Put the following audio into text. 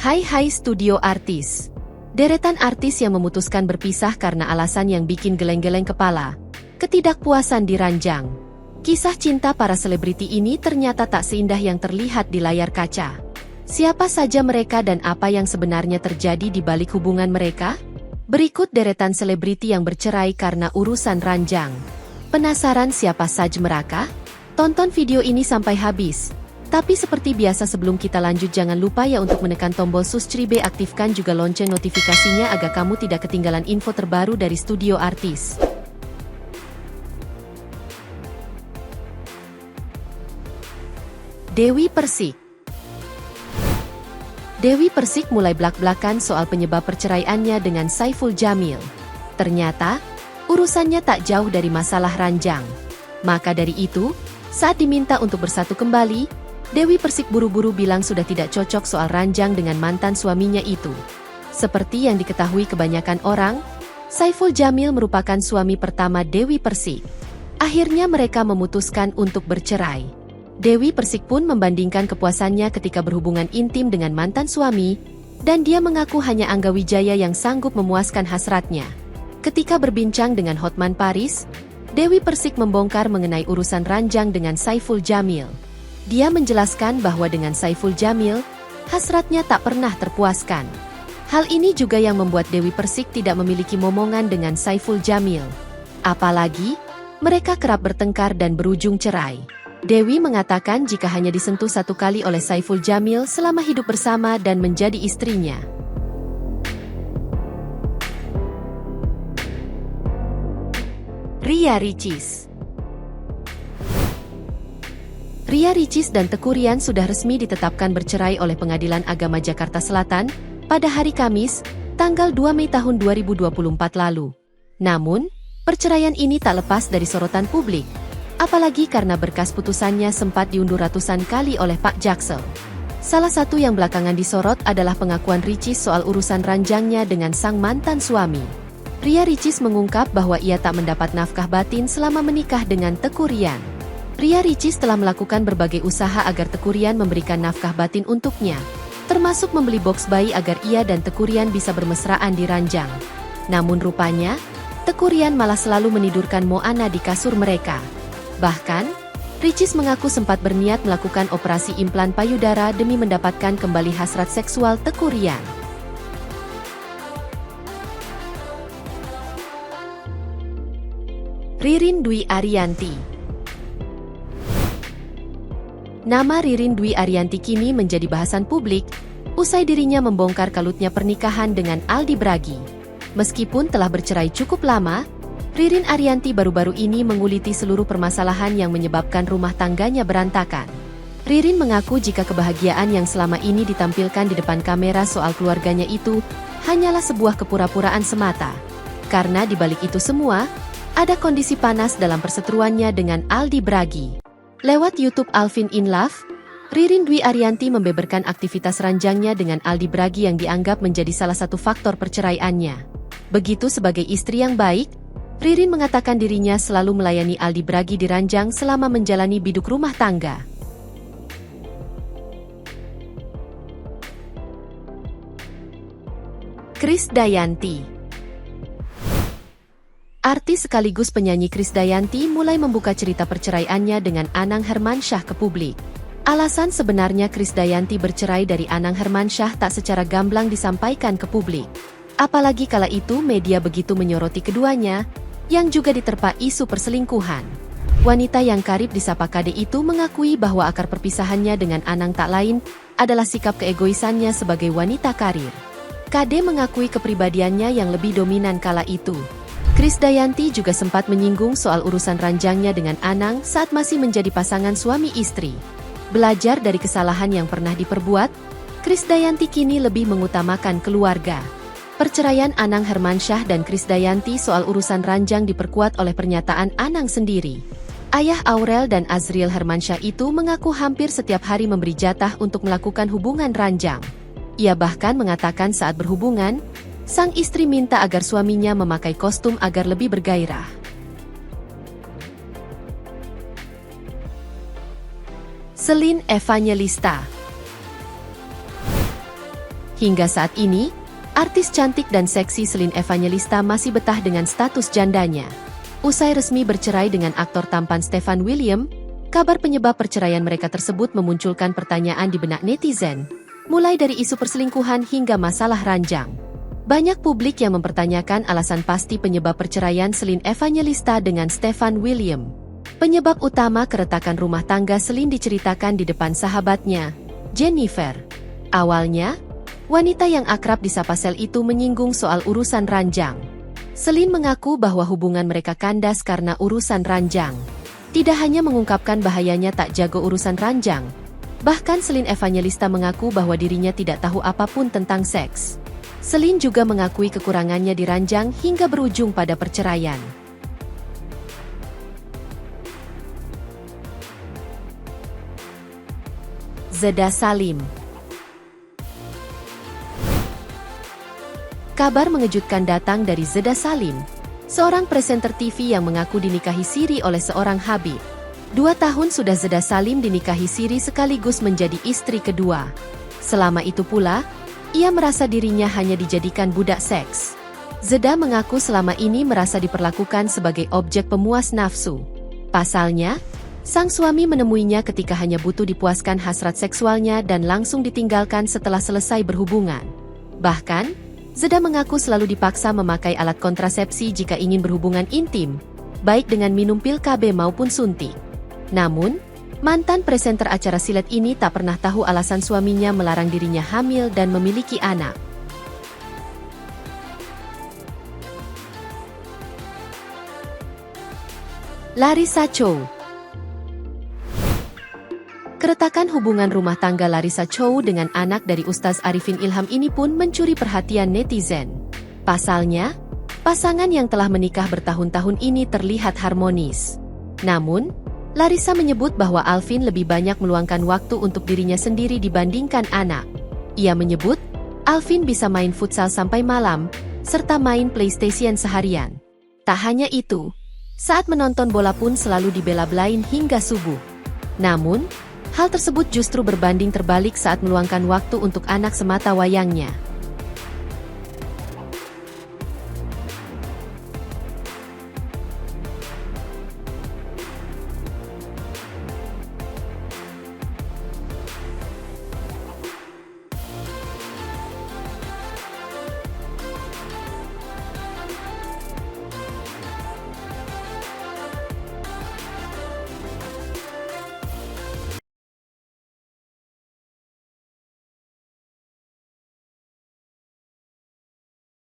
Hai studio artis. Deretan artis yang memutuskan berpisah karena alasan yang bikin geleng-geleng kepala. Ketidakpuasan diranjang. Kisah cinta para selebriti ini ternyata tak seindah yang terlihat di layar kaca. Siapa saja mereka dan apa yang sebenarnya terjadi di balik hubungan mereka? Berikut deretan selebriti yang bercerai karena urusan ranjang. Penasaran siapa saja mereka? Tonton video ini sampai habis. Tapi seperti biasa sebelum kita lanjut jangan lupa ya untuk menekan tombol subscribe, aktifkan juga lonceng notifikasinya agar kamu tidak ketinggalan info terbaru dari studio artis. Dewi Persik. Dewi Persik mulai blak-blakan soal penyebab perceraiannya dengan Saiful Jamil. Ternyata, urusannya tak jauh dari masalah ranjang. Maka dari itu, saat diminta untuk bersatu kembali, Dewi Persik buru-buru bilang sudah tidak cocok soal ranjang dengan mantan suaminya itu. Seperti yang diketahui kebanyakan orang, Saiful Jamil merupakan suami pertama Dewi Persik. Akhirnya mereka memutuskan untuk bercerai. Dewi Persik pun membandingkan kepuasannya ketika berhubungan intim dengan mantan suami, dan dia mengaku hanya Angga Wijaya yang sanggup memuaskan hasratnya. Ketika berbincang dengan Hotman Paris, Dewi Persik membongkar mengenai urusan ranjang dengan Saiful Jamil. Dia menjelaskan bahwa dengan Saiful Jamil, hasratnya tak pernah terpuaskan. Hal ini juga yang membuat Dewi Persik tidak memiliki momongan dengan Saiful Jamil. Apalagi, mereka kerap bertengkar dan berujung cerai. Dewi mengatakan jika hanya disentuh satu kali oleh Saiful Jamil selama hidup bersama dan menjadi istrinya. Ria Ricis. Ria Ricis dan Teuku Ryan sudah resmi ditetapkan bercerai oleh Pengadilan Agama Jakarta Selatan pada hari Kamis, tanggal 2 Mei tahun 2024 lalu. Namun, perceraian ini tak lepas dari sorotan publik, apalagi karena berkas putusannya sempat diundur ratusan kali oleh Pak Jaksel. Salah satu yang belakangan disorot adalah pengakuan Ricis soal urusan ranjangnya dengan sang mantan suami. Ria Ricis mengungkap bahwa ia tak mendapat nafkah batin selama menikah dengan Teuku Ryan. Ria Ricis telah melakukan berbagai usaha agar Teuku Ryan memberikan nafkah batin untuknya, termasuk membeli box bayi agar ia dan Teuku Ryan bisa bermesraan di ranjang. Namun rupanya, Teuku Ryan malah selalu menidurkan Moana di kasur mereka. Bahkan, Ricis mengaku sempat berniat melakukan operasi implan payudara demi mendapatkan kembali hasrat seksual Teuku Ryan. Ririn Dwi Ariyanti. Nama Ririn Dwi Ariyanti kini menjadi bahasan publik, usai dirinya membongkar kalutnya pernikahan dengan Aldi Bragi. Meskipun telah bercerai cukup lama, Ririn Ariyanti baru-baru ini menguliti seluruh permasalahan yang menyebabkan rumah tangganya berantakan. Ririn mengaku jika kebahagiaan yang selama ini ditampilkan di depan kamera soal keluarganya itu hanyalah sebuah kepura-puraan semata. Karena di balik itu semua, ada kondisi panas dalam perseteruannya dengan Aldi Bragi. Lewat YouTube Alvin in Love, Ririn Dwi Ariyanti membeberkan aktivitas ranjangnya dengan Aldi Bragi yang dianggap menjadi salah satu faktor perceraiannya. Begitu sebagai istri yang baik, Ririn mengatakan dirinya selalu melayani Aldi Bragi di ranjang selama menjalani biduk rumah tangga. Krisdayanti. Artis sekaligus penyanyi Krisdayanti mulai membuka cerita perceraiannya dengan Anang Hermansyah ke publik. Alasan sebenarnya Krisdayanti bercerai dari Anang Hermansyah tak secara gamblang disampaikan ke publik. Apalagi kala itu media begitu menyoroti keduanya, yang juga diterpa isu perselingkuhan. Wanita yang karib disapa Kade itu mengakui bahwa akar perpisahannya dengan Anang tak lain adalah sikap keegoisannya sebagai wanita karir. Kade mengakui kepribadiannya yang lebih dominan kala itu. Krisdayanti juga sempat menyinggung soal urusan ranjangnya dengan Anang saat masih menjadi pasangan suami istri. Belajar dari kesalahan yang pernah diperbuat, Krisdayanti kini lebih mengutamakan keluarga. Perceraian Anang Hermansyah dan Krisdayanti soal urusan ranjang diperkuat oleh pernyataan Anang sendiri. Ayah Aurel dan Azriel Hermansyah itu mengaku hampir setiap hari memberi jatah untuk melakukan hubungan ranjang. Ia bahkan mengatakan saat berhubungan, sang istri minta agar suaminya memakai kostum agar lebih bergairah. Celine Evangelista. Hingga saat ini, artis cantik dan seksi Shelin Evangelista masih betah dengan status jandanya. Usai resmi bercerai dengan aktor tampan Stefan William, kabar penyebab perceraian mereka tersebut memunculkan pertanyaan di benak netizen, mulai dari isu perselingkuhan hingga masalah ranjang. Banyak publik yang mempertanyakan alasan pasti penyebab perceraian Shelin Evangelista dengan Stefan William. Penyebab utama keretakan rumah tangga Shelin diceritakan di depan sahabatnya, Jennifer. Awalnya, wanita yang akrab disapa Sel itu menyinggung soal urusan ranjang. Shelin mengaku bahwa hubungan mereka kandas karena urusan ranjang. Tidak hanya mengungkapkan bahayanya tak jago urusan ranjang, bahkan Shelin Evangelista mengaku bahwa dirinya tidak tahu apapun tentang seks. Shelin juga mengakui kekurangannya di ranjang hingga berujung pada perceraian. Zeda Salim. Kabar mengejutkan datang dari Zeda Salim, seorang presenter TV yang mengaku dinikahi siri oleh seorang Habib. 2 tahun sudah Zeda Salim dinikahi siri sekaligus menjadi istri kedua. Selama itu pula, ia merasa dirinya hanya dijadikan budak seks. Zeda mengaku selama ini merasa diperlakukan sebagai objek pemuas nafsu. Pasalnya, sang suami menemuinya ketika hanya butuh dipuaskan hasrat seksualnya dan langsung ditinggalkan setelah selesai berhubungan. Bahkan, Zeda mengaku selalu dipaksa memakai alat kontrasepsi jika ingin berhubungan intim, baik dengan minum pil KB maupun suntik. Namun, mantan presenter acara silet ini tak pernah tahu alasan suaminya melarang dirinya hamil dan memiliki anak. Larissa Chow. Keretakan hubungan rumah tangga Larissa Chow dengan anak dari Ustaz Arifin Ilham ini pun mencuri perhatian netizen. Pasalnya, pasangan yang telah menikah bertahun-tahun ini terlihat harmonis. Namun, Larissa menyebut bahwa Alvin lebih banyak meluangkan waktu untuk dirinya sendiri dibandingkan anak. Ia menyebut, Alvin bisa main futsal sampai malam, serta main PlayStation seharian. Tak hanya itu, saat menonton bola pun selalu dibela-belain hingga subuh. Namun, hal tersebut justru berbanding terbalik saat meluangkan waktu untuk anak semata wayangnya.